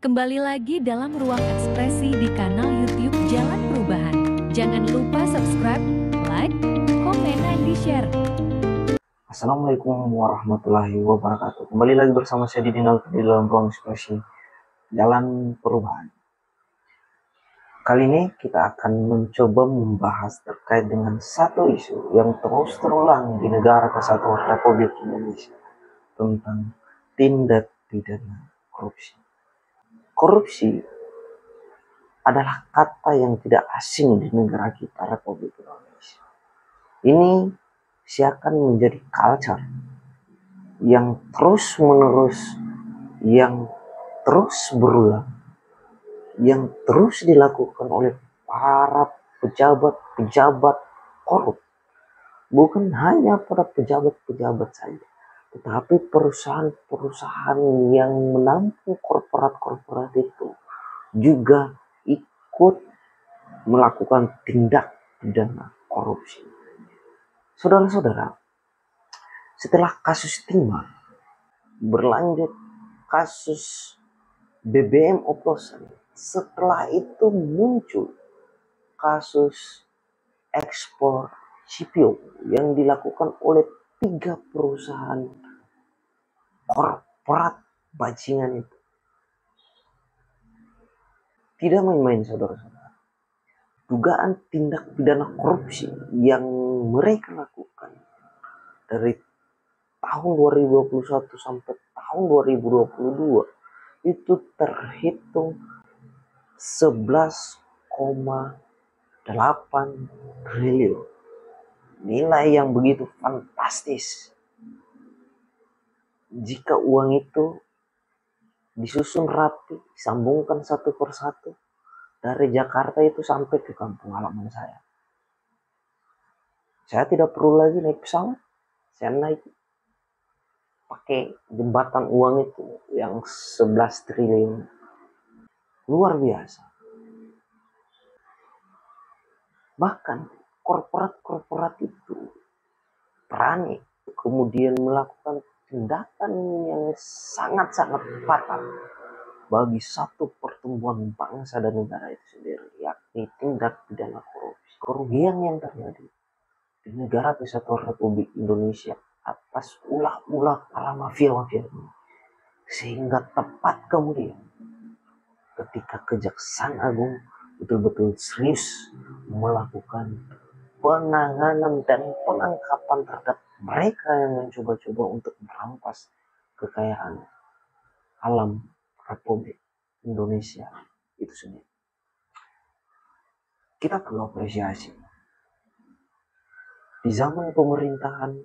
Kembali lagi dalam ruang ekspresi di kanal YouTube Jalan Perubahan. Jangan lupa subscribe, like, komen, dan di-share. Assalamualaikum warahmatullahi wabarakatuh. Kembali lagi bersama saya Didinal di dalam ruang ekspresi Jalan Perubahan. Kali ini kita akan mencoba membahas terkait dengan satu isu yang terus terulang di negara kesatuan Republik Indonesia tentang tindak pidana korupsi. Korupsi adalah kata yang tidak asing di negara kita, Republik Indonesia. Ini seakan menjadi culture yang terus-menerus, yang terus berulang, yang terus dilakukan oleh para pejabat-pejabat korup. Bukan hanya pada pejabat-pejabat saja, tetapi perusahaan-perusahaan yang menampung korporat-korporat itu juga ikut melakukan tindak pidana korupsi. Saudara-saudara, setelah kasus Timah berlanjut kasus BBM oplosan, setelah itu muncul kasus ekspor CPO yang dilakukan oleh 3 perusahaan korporat bajingan itu. Tidak main-main, saudara-saudara. Dugaan tindak pidana korupsi yang mereka lakukan dari tahun 2021 sampai tahun 2022 itu terhitung 11,8 triliun. Nilai yang begitu fantastis. Jika uang itu disusun rapi, disambungkan satu persatu dari Jakarta itu sampai ke kampung halaman saya. Saya tidak perlu lagi naik pesawat. Saya naik pakai jembatan uang itu yang 11 triliun. Luar biasa. Bahkan korporat-korporat itu berani kemudian melakukan tindakan yang sangat-sangat fatal bagi satu pertumbuhan bangsa dan negara itu sendiri, yakni tindak pidana korupsi. Kerugian yang terjadi di negara kesatuan Republik Indonesia atas ulah-ulah para mafia-mafia ini, sehingga tepat kemudian ketika Kejaksaan Agung betul-betul serius melakukan penanganan dan penangkapan terhadap mereka yang mencoba-coba untuk merampas kekayaan alam Republik Indonesia itu sendiri. Kita perlu apresiasi. Di zaman pemerintahan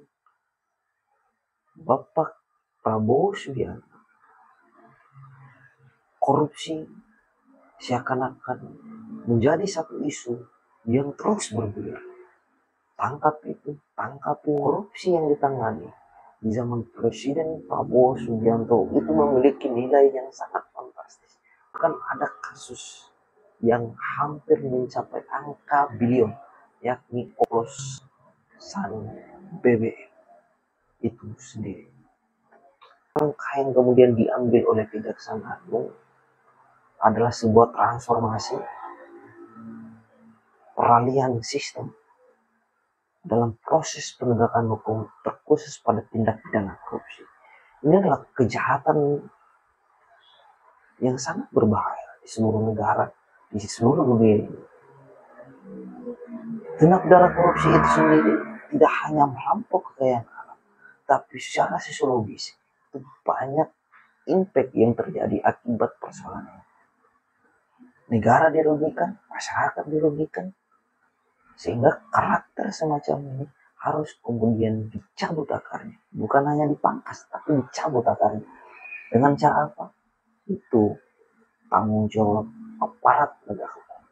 Bapak Prabowo Subianto, korupsi seakan-akan menjadi satu isu yang terus bergulir. Tangkap itu, tangkap korupsi yang ditangani di zaman Presiden Prabowo Subianto itu memiliki nilai yang sangat fantastis. Bahkan ada kasus yang hampir mencapai angka bilion, yakni oplosan BBM itu sendiri. Langkah yang kemudian diambil oleh Kejaksaan Agung adalah sebuah transformasi peralihan sistem dalam proses penegakan hukum terkhusus pada tindak pidana korupsi. Ini adalah kejahatan yang sangat berbahaya di seluruh negara, di seluruh dunia. Tindak pidana korupsi itu sendiri tidak hanya merampok kekayaan alam, tapi secara sosiologis itu banyak impact yang terjadi akibat persoalannya. Negara dirugikan, masyarakat dirugikan, sehingga karakter semacam ini harus kemudian dicabut akarnya. Bukan hanya dipangkas, tapi dicabut akarnya. Dengan cara apa? Itu tanggung jawab aparat penegak hukum.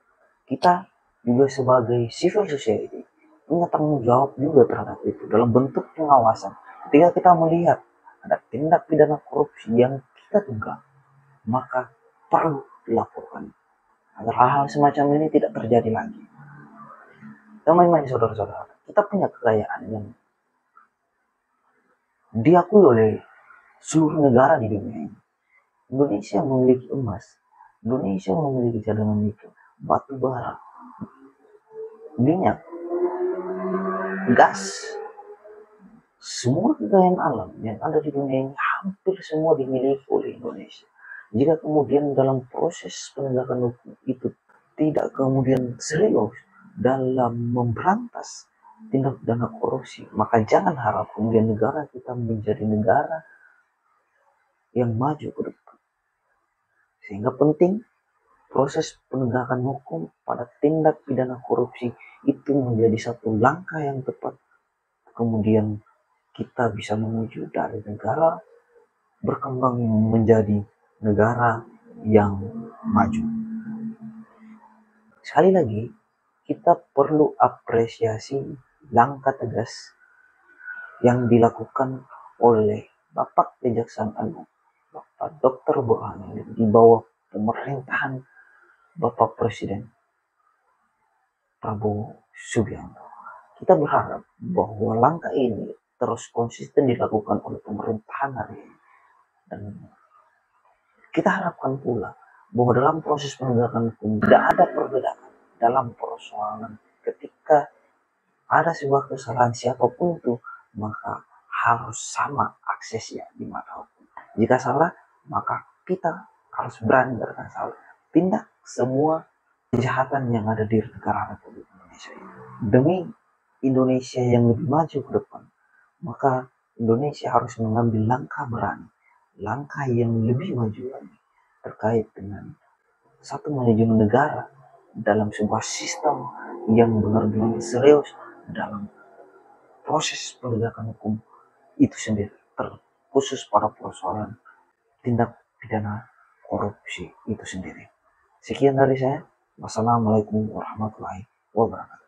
Kita juga sebagai civil society punya tanggung jawab juga terhadap itu dalam bentuk pengawasan. Ketika kita melihat ada tindak pidana korupsi yang kita duga, maka perlu dilaporkan agar hal-hal semacam ini tidak terjadi lagi. Teman-teman, saudara-saudara, kita punya kekayaan yang diakui oleh seluruh negara di dunia ini. Indonesia memiliki emas, Indonesia memiliki cadangan nikel, batu bara, minyak, gas, semua kekayaan alam yang ada di dunia ini hampir semua dimiliki oleh Indonesia. Jika kemudian dalam proses penegakan hukum itu tidak kemudian serius dalam memberantas tindak pidana korupsi, maka jangan harap kemudian negara kita menjadi negara yang maju ke depan. Sehingga penting proses penegakan hukum pada tindak pidana korupsi itu menjadi satu langkah yang tepat. Kemudian kita bisa menuju dari negara berkembang menjadi negara yang maju. Sekali lagi, kita perlu apresiasi langkah tegas yang dilakukan oleh Bapak Kejaksaan Agung, Bapak Dr. Burhanuddin di bawah pemerintahan Bapak Presiden Prabowo Subianto. Kita berharap bahwa langkah ini terus konsisten dilakukan oleh pemerintahan hari ini. Dan kita harapkan pula bahwa dalam proses penegakan hukum tidak ada perbedaan dalam persoalan ketika ada sebuah kesalahan siapapun itu, maka harus sama aksesnya di mata hukum. Jika salah, maka kita harus berani berkata salah. Tindak semua kejahatan yang ada di negara Republik Indonesia ini. Demi Indonesia yang lebih maju ke depan, maka Indonesia harus mengambil langkah berani, langkah yang lebih maju lagi terkait dengan satu manajemen negara dalam sebuah sistem yang benar-benar serius dalam proses penegakan hukum itu sendiri, terkhusus pada persoalan tindak pidana korupsi itu sendiri. Sekian dari saya. Wassalamualaikum warahmatullahi wabarakatuh.